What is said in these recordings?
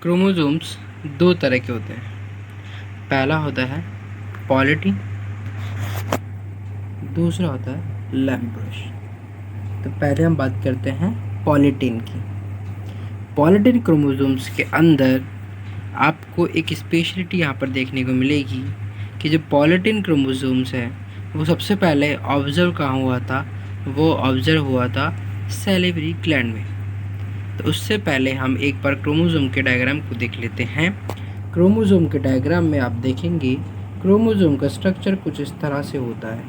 Chromosomes दो तरह के होते हैं। पहला होता है पॉलीटी, दूसरा होता है लैम्ब्रश। तो पहले हम बात करते हैं पॉलीटीन की। पॉलीटीन क्रोमोसोम्स के अंदर आपको एक स्पेशलिटी यहाँ पर देखने को मिलेगी कि जो पॉलीटीन क्रोमोसोम्स है वो सबसे पहले ऑब्जर्व कहाँ हुआ था, वो ऑब्जर्व हुआ था सैलिवरी ग्लैंड में। तो उससे पहले हम एक बार क्रोमोसोम के डायग्राम को देख लेते हैं। क्रोमोसोम के डायग्राम में आप देखेंगे क्रोमोसोम का स्ट्रक्चर कुछ इस तरह से होता है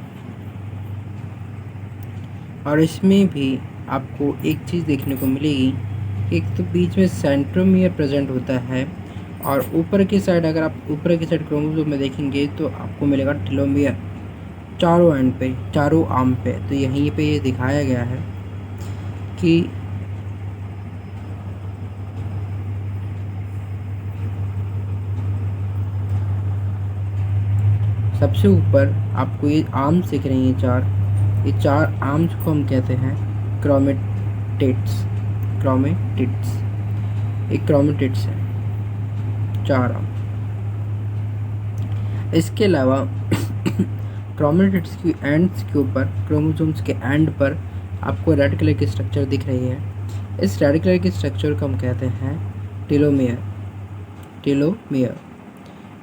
और इसमें भी आपको एक चीज़ देखने को मिलेगी कि एक तो बीच में सेंट्रोमियर प्रेजेंट होता है और ऊपर की साइड अगर आप ऊपर की साइड क्रोमोसोम में देखेंगे तो आपको मिलेगा टेलोमियर चारों एंड पे, चारों आर्म पे। तो यहीं पे ये दिखाया गया है कि सबसे ऊपर आपको ये आर्म्स दिख रही हैं, ये चार आर्म्स को हम कहते हैं क्रोमेटिड्स। एक क्रोमेटिड्स है, चार आर्म। इसके अलावा क्रोमेटिड्स की एंड्स के ऊपर, क्रोमोसोम्स के एंड पर आपको रेड कलर की स्ट्रक्चर दिख रही है। इस रेड कलर की स्ट्रक्चर को हम कहते हैं टेलोमियर।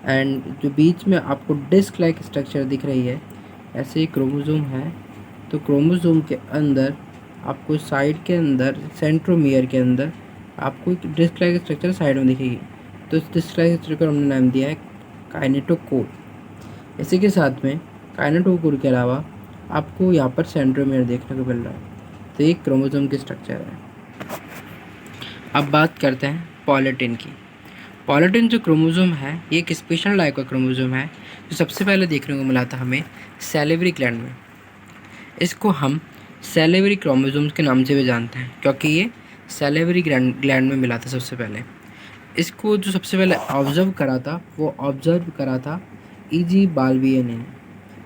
एंड जो बीच में आपको डिस्क लाइक स्ट्रक्चर दिख रही है, ऐसे ही क्रोमोसोम है। तो क्रोमोसोम के अंदर आपको साइड के अंदर, सेंट्रोमियर के अंदर आपको एक डिस्क लाइक स्ट्रक्चर साइड में दिखेगी। तो इस डिस्क लाइक स्ट्रक्चर हमने नाम दिया है काइनेटोकोर। इसी के साथ में काइनेटोकोर के अलावा आपको यहाँ पर सेंट्रोमियर देखने को मिल रहा है। तो ये क्रोमोसोम की स्ट्रक्चर है। अब बात करते हैं पॉलीटिन की। पॉलीटिन जो क्रोमोसोम है ये एक स्पेशल टाइप का क्रोमोसोम है जो सबसे पहले देखने को मिला था हमें सैलिवरी ग्लैंड में। इसको हम सैलिवरी क्रोमोसोम्स के नाम से भी जानते हैं क्योंकि ये सैलिवरी ग्लैंड में मिला था सबसे पहले। इसको जो सबसे पहले ऑब्जर्व करा था E.G. बाल्बियनी ने,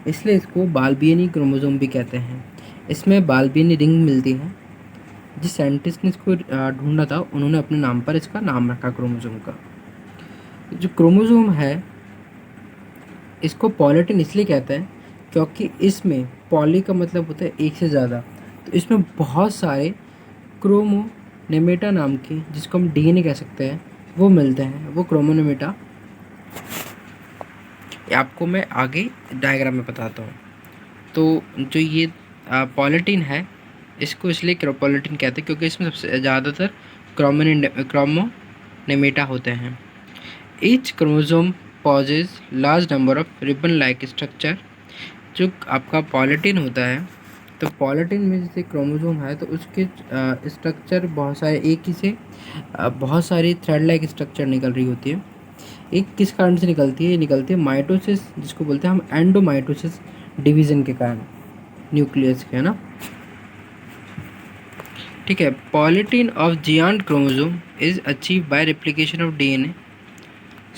इसलिए इसको बाल्बियनी क्रोमोसोम भी कहते हैं। इसमें बाल्बियनी रिंग मिलती है। जिस साइंटिस्ट ने इसको ढूंढा था उन्होंने अपने नाम पर इसका नाम रखा क्रोमोसोम का। जो क्रोमोसोम है इसको पॉलीटिन इसलिए कहते हैं क्योंकि इसमें पॉली का मतलब होता है एक से ज़्यादा। तो इसमें बहुत सारे क्रोमोनेमेटा नाम के, जिसको हम DNA कह सकते हैं, वो मिलते हैं। वो क्रोमोनेमेटा आपको मैं आगे डायग्राम में बताता हूँ। तो जो ये पॉलीटिन है इसको इसलिए पॉलीटिन कहते हैं क्योंकि इसमें सबसे ज़्यादातर क्रोमोनेमेटा होते हैं। Each chromosome possesses large number of ribbon like structure. जो आपका पॉलीटिन होता है, तो पॉलीटिन में जैसे क्रोमोसोम है तो उसके स्ट्रक्चर बहुत सारे, एक ही से बहुत सारी थ्रेड लाइक स्ट्रक्चर निकल रही होती है। एक किस कारण से निकलती है? ये निकलती है माइटोसिस, जिसको बोलते हैं हम एंडोमाइटोसिस डिवीज़न के कारण, न्यूक्लियस के, है ना। ठीक है। Polytene of giant chromosome is achieve by replication of DNA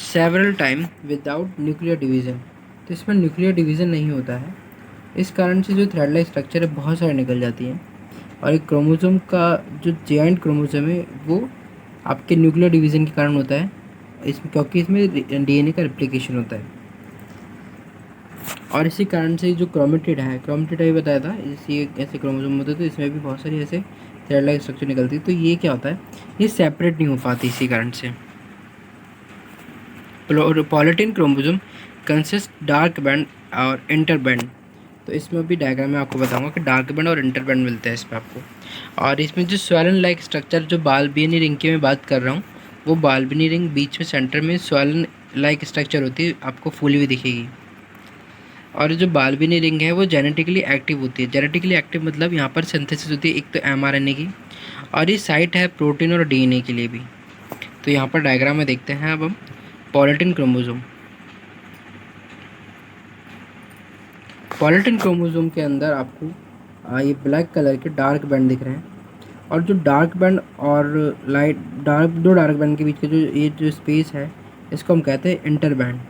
several time without nuclear division. तो इसमें न्यूक्लियर डिवीज़न नहीं होता है, इस कारण से जो थ्रेड लाइक स्ट्रक्चर है बहुत सारी निकल जाती हैं। और एक क्रोमोसोम का जो जॉइंट क्रोमोसोम है वो आपके न्यूक्लियर डिवीज़न के कारण होता है, इसमें क्योंकि इसमें DNA का रेप्लिकेशन होता है। और इसी कारण से जो क्रोमेटिड अभी बताया था, इसी ऐसे क्रोमोसोम होते हैं तो इसमें भी बहुत सारी ऐसे थ्रेड लाइक स्ट्रक्चर निकलती है। तो ये क्या होता है, ये सेपरेट नहीं हो पाती इसी कारण से। पॉलीटिन क्रोमोसोम कंसिस्ट डार्क बैंड और इंटर बैंड। तो इसमें भी डायग्राम में आपको बताऊंगा कि डार्क बैंड और इंटर बैंड मिलते हैं इसमें आपको। और इसमें जो स्वेलन लाइक स्ट्रक्चर, जो बाल्बियनी रिंग की मैं बात कर रहा हूँ, वो बाल्बियनी रिंग बीच में सेंटर में स्वेलन लाइक स्ट्रक्चर होती है, आपको फूली हुई दिखेगी। और जो बाल्बियनी रिंग है वो जेनेटिकली एक्टिव होती है। जेनेटिकली एक्टिव मतलब यहाँ पर सिंथेसिस होती है एक तो mRNA की, और ये साइट है प्रोटीन और DNA के लिए भी। तो यहाँ पर डायग्राम में देखते हैं अब हम पॉलीटिन क्रोमोसोम। पॉलीटिन क्रोमोसोम के अंदर आपको ये ब्लैक कलर के डार्क बैंड दिख रहे हैं, और जो डार्क बैंड और दो डार्क बैंड के बीच का जो स्पेस है इसको हम कहते हैं इंटर बैंड।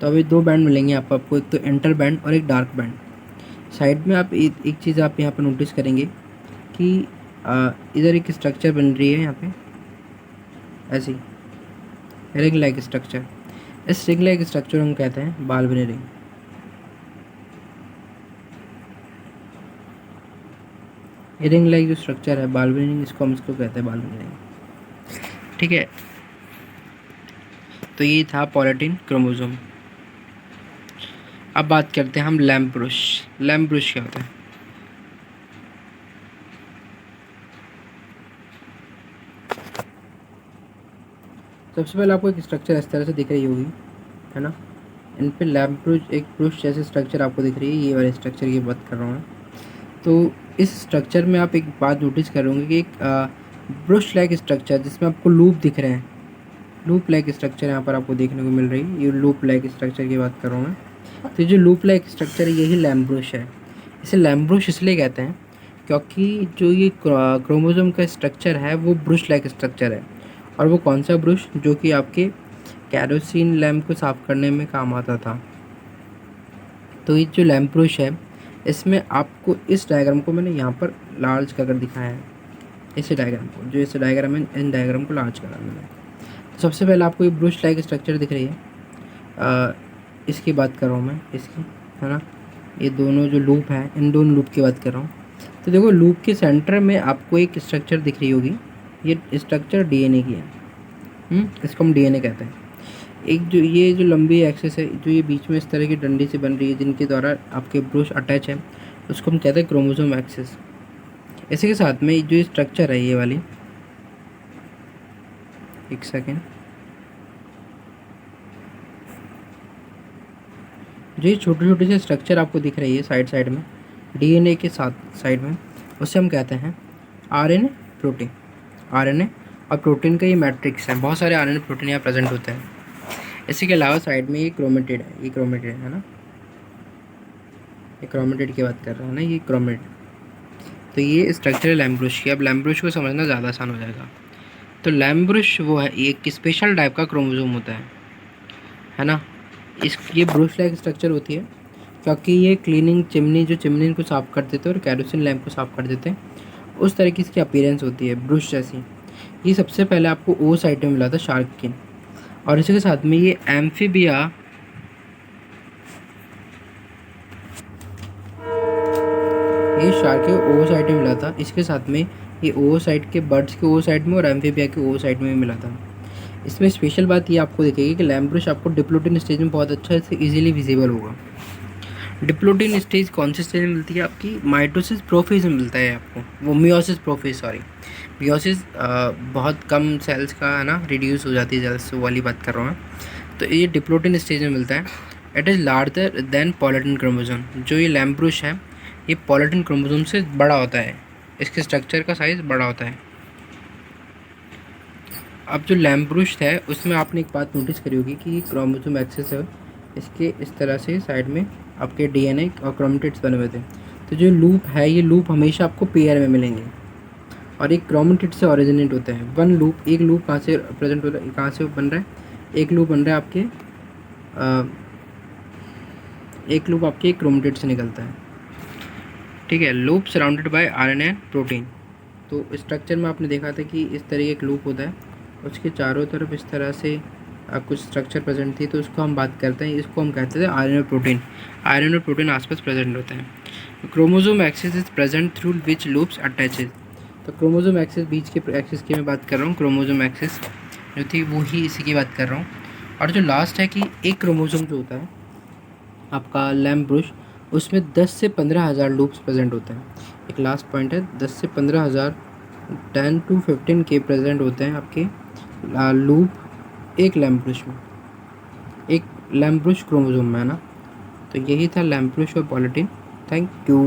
तो अभी दो बैंड मिलेंगे आपको, एक तो इंटर बैंड और एक डार्क बैंड। साइड में आप एक चीज़ आप यहाँ पर नोटिस करेंगे कि इधर एक स्ट्रक्चर बन रही है यहाँ पे ऐसी, रिंग लाइक स्ट्रक्चर। इस रिंग लाइक स्ट्रक्चर हम कहते हैं बाल्बिनी रिंग। रिंग लाइक जो स्ट्रक्चर है बाल्बिनी रिंग, इसको हम इसको कहते हैं बाल्बिनी रिंग। ठीक है, तो ये था पॉलीटिन क्रोमोसोम। अब बात करते हैं हम लैम्प ब्रुश। लैम्प ब्रुश क्या होता है? सबसे पहले आपको एक स्ट्रक्चर इस तरह से दिख रही होगी, है ना। इन पे लैम्प ब्रुश, एक ब्रुश जैसे स्ट्रक्चर आपको दिख रही है, ये वाले स्ट्रक्चर की बात कर रहा हूँ मैं। तो इस स्ट्रक्चर में आप एक बात नोटिस करोगे कि एक ब्रुश लाइक स्ट्रक्चर जिसमें आपको लूप दिख रहे हैं, लूप लाइक स्ट्रक्चर यहाँ पर आपको देखने को मिल रही है। ये लूप लाइक स्ट्रक्चर की बात कर रहा हूँ मैं। तो जो लूप लाइक स्ट्रक्चर है यही लैम्प ब्रुश है। इसे लैम्प ब्रुश इसलिए कहते हैं क्योंकि जो ये क्रोमोसोम का स्ट्रक्चर है वो ब्रुश लाइक स्ट्रक्चर है। और वो कौन सा ब्रुश? जो कि आपके कैरोसिन लैम्प को साफ़ करने में काम आता था। तो ये जो लैम्प ब्रुश है इसमें आपको, इस डायग्राम को मैंने यहाँ पर लार्ज कर दिखाया है। इस डायग्राम को, जो इस डायग्राम है, इन डायग्राम को लार्ज करा मैंने। तो सबसे पहले आपको ये ब्रुश लाइक स्ट्रक्चर दिख रही है, इसकी बात कर रहा हूँ मैं, इसकी, है ना। ये दोनों जो लूप है, इन दोनों लूप की बात कर रहा हूँ। तो देखो लूप के सेंटर में आपको एक स्ट्रक्चर दिख रही होगी, ये स्ट्रक्चर डीएनए की है। इसको हम डीएनए कहते हैं। एक जो ये जो लंबी एक्सेस है, जो ये बीच में इस तरह की डंडी से बन रही है जिनके द्वारा आपके ब्रुश अटैच है, उसको हम कहते हैं क्रोमोसोम एक्सेस। इसी के साथ में जो स्ट्रक्चर है ये वाली, एक सेकेंड, जो ये छोटे छोटे से स्ट्रक्चर आपको दिख रही है साइड में डीएनए के साथ साइड में, उससे हम कहते हैं आरएनए प्रोटीन। आरएनए और प्रोटीन का ये मैट्रिक्स है, बहुत सारे आरएनए प्रोटीन यहाँ प्रेजेंट होते हैं। इसी के अलावा साइड में ये क्रोमेटिड है, ये क्रोमेटिड है ना, ये क्रोमेटिड की बात कर रहे हैं ना, ये क्रोमेटिड। तो ये स्ट्रक्चर है लैम्प ब्रुश की। अब लैम्प ब्रुश को समझना ज़्यादा आसान हो जाएगा। तो लैम्प ब्रुश वो है, एक स्पेशल टाइप का क्रोमोसोम होता है ना। ये ब्रुश लाइक स्ट्रक्चर होती है क्योंकि ये क्लीनिंग चिमनी, जो चिमनी को साफ़ कर देते हैं और कैरोसिन लैम्प को साफ़ कर देते हैं, उस तरह की इसकी अपीयरेंस होती है ब्रुश जैसी। ये सबसे पहले आपको ओ साइट में मिला था शार्क के, और इसी के साथ में ये एम्फीबिया, ये शार्क के ओ साइट में मिला था। इसके साथ में ये ओ साइट के बर्ड्स के ओ साइड में और एम्फीबिया के ओ साइड में भी मिला था। इसमें स्पेशल बात ये आपको दिखेगी कि लैम्प ब्रुश आपको डिप्लोटिन स्टेज में बहुत अच्छा से इजीली विजिबल होगा। डिप्लोटिन स्टेज कौन सी स्टेज में मिलती है? आपकी माइटोसिस प्रोफेज में मिलता है आपको, वो मियोसिस प्रोफेज, सॉरी मियोसिस बहुत कम सेल्स का, है ना, रिड्यूस हो जाती है सेल्स वाली बात कर रहा हूँ मैं। तो ये डिप्लोटिन स्टेज में मिलता है। It is larger than polytene chromosome. जो ये लैम्प ब्रुश है ये पॉलीटिन क्रोमोसोम से बड़ा होता है, इसके स्ट्रक्चर का साइज़ बड़ा होता है। अब जो लैम्प ब्रुश है उसमें आपने एक बात नोटिस करी होगी कि क्रोमोसोम एक्सेस है, इसके इस तरह से साइड में आपके डीएनए और क्रोमेटिड्स बने हुए थे। तो जो लूप है, ये लूप हमेशा आपको पेयर में मिलेंगे और एक क्रोमेटिड से ओरिजिनेट होते हैं। वन लूप, एक लूप कहाँ से प्रेजेंट होता है, कहाँ से बन रहा है? एक लूप बन रहा है आपके एक लूप आपके क्रोमेटिड से निकलता है, ठीक है। Loop surrounded by RNA protein. तो स्ट्रक्चर में आपने देखा था कि इस तरह एक लूप होता है, उसके चारों तरफ इस तरह से कुछ स्ट्रक्चर प्रेजेंट थी, तो उसको हम बात करते हैं, इसको हम कहते थे आरएनए प्रोटीन। आरएनए प्रोटीन आसपास प्रेजेंट होते हैं। Chromosome axis is present through which loops attaches. तो क्रोमोसोम एक्सिस, बीच के एक्सिस की मैं बात कर रहा हूँ, क्रोमोसोम एक्सिस जो थी वो ही इसी की बात कर रहा हूँ। और जो लास्ट है कि एक क्रोमोसोम जो होता है आपका लैम्प ब्रुश, उसमें 10 से 15,000 लूप्स प्रेजेंट होते हैं। एक लास्ट पॉइंट है, 10 से 15,000, 10 to 15 के प्रेजेंट होते हैं आपके लूप एक लैम्प ब्रुश में, एक लैम्प ब्रुश क्रोमोसोम में, है ना। तो यही था लैम्प ब्रुश और पॉलीटिन। Thank you.